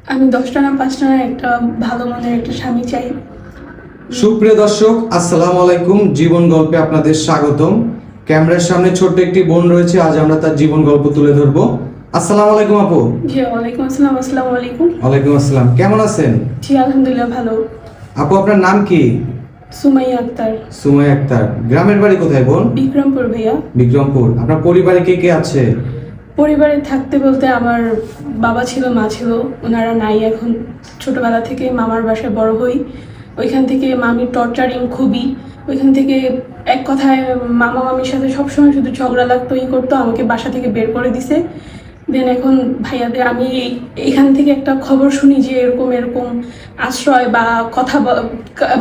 আমি 10টা না 5টা না একটা ভালো মনের একটা স্বামী চাই। সুপ্রিয় দর্শক, আসসালামু আলাইকুম। জীবন গল্পে আপনাদের স্বাগতম। ক্যামেরার সামনে ছোট্ট একটি বোন রয়েছে, আজ আমরা তার জীবন গল্প তুলে ধরবো। আসসালামু আলাইকুম আপু। জি ওয়ালাইকুম আসসালাম। আসসালামু আলাইকুম। ওয়ালাইকুম আসসালাম, কেমন আছেন? জি আলহামদুলিল্লাহ ভালো। আপু আপনার নাম কি? সুমাইয়া আক্তার। সুমাইয়া আক্তার। গ্রামের বাড়ি কোথায় বোন? বিক্রমপুর ভাইয়া। বিক্রমপুর। আপনার পরিবারে কে কে আছে? পরিবারে থাকতে বলতে আমার বাবা ছিল, মা ছিল, ওনারা নাই এখন। ছোটবেলা থেকে মামার বাসায় বড় হই, ওইখান থেকে মামির টর্চারিং খুবই। ওইখান থেকে এক কথায় মামা মামির সাথে সবসময় শুধু ঝগড়া লাগতো, করতো, আমাকে বাসা থেকে বের করে দিছে। দেন এখন ভাইয়াদের আমি এখান থেকে একটা খবর শুনি যে এরকম এরকম আশ্রয় বা কথা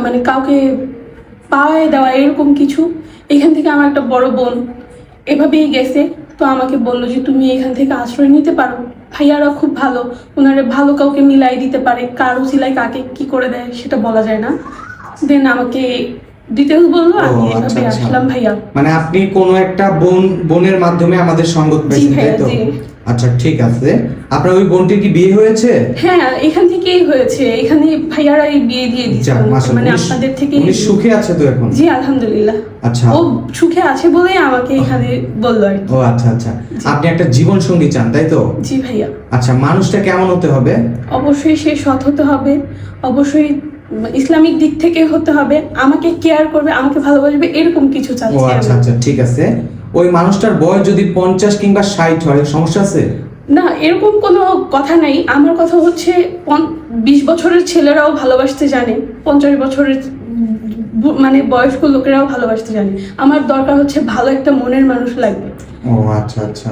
মানে কাউকে পাওয়ায় দেওয়া এরকম কিছু। এখান থেকে আমার একটা বড় বোন এভাবেই গেছে, তো আমাকে বললো যে তুমি এখান থেকে আশ্রয় নিতে পারো। ভাইয়ারা খুব ভালো, ওনারা ভালো কাউকে মিলাই দিতে পারে, কার উসিলায় কাকে কি করে দেয় সেটা বলা যায় না। দেন আমাকে ডিটেলস বললো, আমি এভাবে আসলাম ভাইয়া। মানে আপনি কোনো একটা বোনের মাধ্যমে আমাদের সঙ্গত পেয়েছেন, তাই তো? আচ্ছা ঠিক আছে। আপনার ওই বোনটির কি বিয়ে হয়েছে? হ্যাঁ এখান থেকেই হয়েছে, এখানে ভাইয়ারাই বিয়ে দিয়ে দিচ্ছে, মানে আপনাদের থেকে। উনি সুখে আছে তো এখন? জি আলহামদুলিল্লাহ। আচ্ছা, ও সুখে আছে বলেই আমাকে এখানে বললো আর কি। ও আচ্ছা আচ্ছা, আপনি একটা জীবন সঙ্গী চান, তাই তো? জি ভাইয়া। আচ্ছা, মানুষটা কেমন হতে হবে? অবশ্যই সে সৎ হতে হবে, অবশ্যই ইসলামিক দিক থেকে হতে হবে, আমাকে কেয়ার করবে, আমাকে ভালোবাসবে, এরকম কিছু ও চাচ্ছি। আচ্ছা আচ্ছা ঠিক আছে। ওই মানুষটার বয়স যদি 50 কিংবা 60 হয়, সমস্যা আছে? না এরকম কোনো কথা নাই, আমার কথা হচ্ছে 20 বছরের ছেলেরাও ভালোবাসতে জানে, 50 বছরের মানে বয়স্ক লোকেরাও ভালোবাসতে জানে। আমার দরকার হচ্ছে ভালো একটা মনের মানুষ লাগবে। ও আচ্ছা আচ্ছা।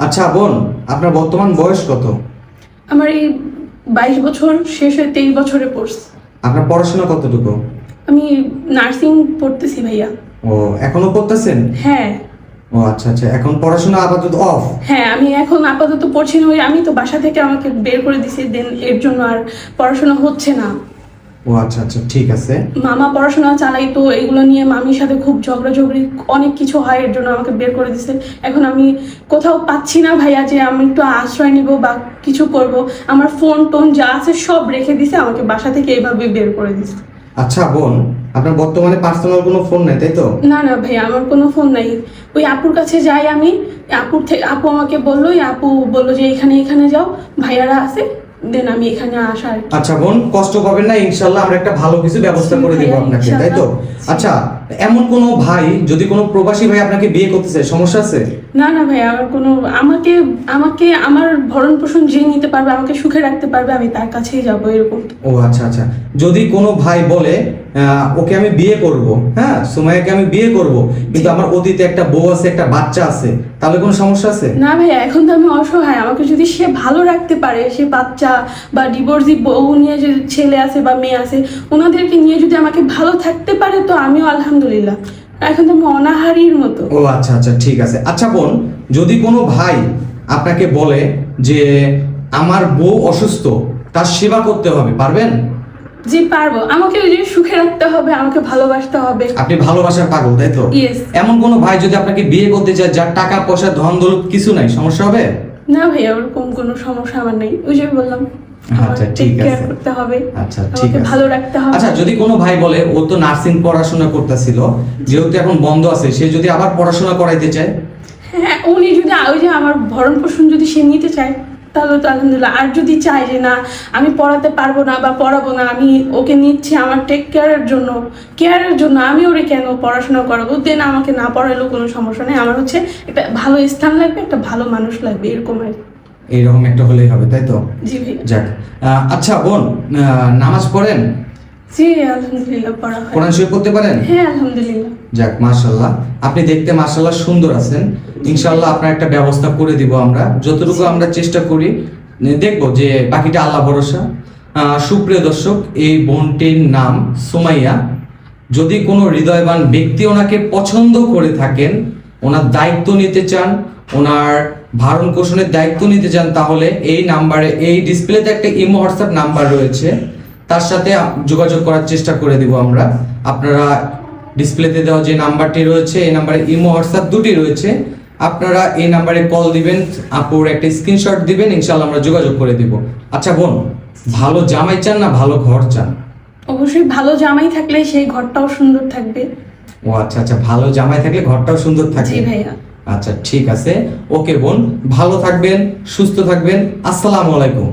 আচ্ছা বোন, আপনার বর্তমান বয়স কত? আমার এই 22 বছর শেষ হয়ে 23 বছরে পড়ছে। আপনার পড়াশোনা কতটুকু? আমি নার্সিং পড়তেছি ভাইয়া। ও এখনো পড়তেছেন? হ্যাঁ। ও আচ্ছা আচ্ছা, এখন পড়াশোনা আপাতত অফ? হ্যাঁ আমি এখন আপাতত পড়ছি না, আমি তো বাসা থেকে আমাকে বের করে দিছি, দেন এর জন্য আর পড়াশোনা হচ্ছে না। ও আচ্ছা আচ্ছা ঠিক আছে। মামা পড়াশোনা চালাই, তো এগুলো নিয়ে মামির সাথে খুব ঝগড়াঝগড়ি অনেক কিছু হয়, এর জন্য আমাকে বের করে দিছে। এখন আমি কোথাও পাচ্ছি না ভাইয়া যে আমি একটু আশ্রয় নিব বা কিছু করব। আমার ফোন টোন যা আছে সব রেখে দিছে, আমাকে বাসা থেকে এইভাবে বের করে দিছে। আচ্ছা বোন, আপনার বর্তমানে পার্সোনাল কোনো ফোন নেই, তাই তো? না না ভাইয়া, আমার কোনো ফোন নাই। ওই আপুর কাছে যাই আমি, আপু আমাকে বললো, আপু বললো যে এখানে এখানে যাও, ভাইয়ারা আছে, দেন আমি এখানে আসার। আচ্ছা বোন, কষ্ট পাবেন না, ইনশাল্লাহ আমরা একটা ভালো কিছু ব্যবস্থা করে দেবো আপনাকে, তাই তো? আচ্ছা, এমন কোনো ভাই যদি কোনো প্রবাসী ভাই আপনাকে বিয়ে করতে চায়, সমস্যা আছে? না না ভাই, আমার কোনো আমাকে আমাকে আমার ভরণ পোষণ যে নিতে পারবে, আমাকে সুখে রাখতে পারবে, আমি তার কাছেই যাবো, এরকম। ও আচ্ছা আচ্ছা। যদি কোনো ভাই বলে ওকে আমি বিয়ে করব, হ্যাঁ সুমাইয়াকে আমি বিয়ে করব, কিন্তু আমার অতীতে একটা বউ আছে, একটা বাচ্চা আছে, তাহলে কোনো সমস্যা আছে? না ভাইয়া, এখন তো আমি অসহায়, আমাকে যদি সে ভালো রাখতে পারে, সে বাচ্চা বা ডিভোর্সি বউ নিয়ে যে ছেলে আছে বা মেয়ে আছে, ওনাদেরকে নিয়ে যদি আমাকে ভালো থাকতে পারে, তো আমিও আলহামদুলিল্লাহ। এখন তো আমি অনাহারীর মতো। ও আচ্ছা আচ্ছা ঠিক আছে। আচ্ছা বোন, যদি কোনো ভাই আপনাকে বলে যে আমার বউ অসুস্থ, তার সেবা করতে হবে, পারবেন? জি পারবো, আমাকে ওই যে সুখে রাখতে হবে, আমাকে ভালোবাসতে হবে। আপনি ভালোবাসার পাগল, তাই তো? Yes. এমন কোনো ভাই যদি আপনাকে বিয়ে করতে চায় যার টাকা পয়সা ধন দৌলত কিছু নাই, সমস্যা হবে? না ভাইয়া, ওরকম কোনো সমস্যা আমার নেই, ওই যে বললাম আচ্ছা ঠিক আছে। করতে হবে, আচ্ছা ঠিক আছে, ভালো রাখতে হবে। আচ্ছা যদি কোনো ভাই বলে ও তো নার্সিং পড়াশোনা করতেছিল, যেহেতু এখন বন্ধ আছে, সে যদি আবার পড়াশোনা করাইতে চায়? হ্যাঁ উনি যদি ওই যে আমার ভরণ পোষণ যদি সে নিতে চায়, তাহলে তো আলহামদুলিল্লাহ। আর যদি চায় যে না আমি পড়াতে পারবো না বা পড়াবো না, আমি ওকে নিচ্ছি আমার টেক কেয়ারের জন্য, আমি ওরে কেন পড়াশোনা করাবো, দেন আমাকে না পড়ালেও কোনো সমস্যা নেই। আমার হচ্ছে একটা ভালো স্থান লাগবে, একটা ভালো মানুষ লাগবে, এরকম আর কি। এইরকম একটা হলেই হবে, তাই তো? জি ভাই। যাক, আচ্ছা বোন, নামাজ পড়েন? জি আলহামদুলিল্লাহ পড়া হয়। কোরআন শরীফ পড়তে পারেন? হ্যাঁ আলহামদুলিল্লাহ। যাক মাশাআল্লাহ, আপনি দেখতে মাশাআল্লাহ সুন্দর আছেন। ইনশাআল্লাহ আপনার একটা ব্যবস্থা করে দিব আমরা, যতটুকু আমরা চেষ্টা করি, দেখবো যে বাকিটা আল্লাহ ভরসা। সুপ্রিয় দর্শক, এই বোনটির নাম সুমাইয়া। যদি কোনো হৃদয়বান ব্যক্তি ওনাকে পছন্দ করে থাকেন, ওনার দায়িত্ব নিতে চান, ওনার ভরণ পোষণের দায়িত্ব নিতে চান, তাহলে এই নাম্বারে, এই ডিসপ্লেতে একটা ইমো হোয়াটসঅ্যাপ নাম্বার রয়েছে, তার সাথে যোগাযোগ করার চেষ্টা করে দিব আমরা। আপনারা ডিসপ্লেতে দেওয়া যে নাম্বারটি রয়েছে, এই নাম্বারে ইমো হোয়াটসঅ্যাপ দুটি রয়েছে, আপনারা এই নাম্বারে কল দিবেন, আপুর একটা স্ক্রিনশট দিবেন, ইনশাআল্লাহ আমরা যোগাযোগ করে দিব। আচ্ছা বোন, ভালো জামাই চান না ভালো ঘর চান? অবশ্যই ভালো জামাই থাকলে সেই ঘরটাও সুন্দর থাকবে। ও আচ্ছা আচ্ছা, ভালো জামাই থাকলে ঘরটাও সুন্দর জি থাকবে। ভাইয়া। আচ্ছা ঠিক আছে, ওকে বোন, ভালো থাকবেন, সুস্থ থাকবেন। আসসালামু আলাইকুম।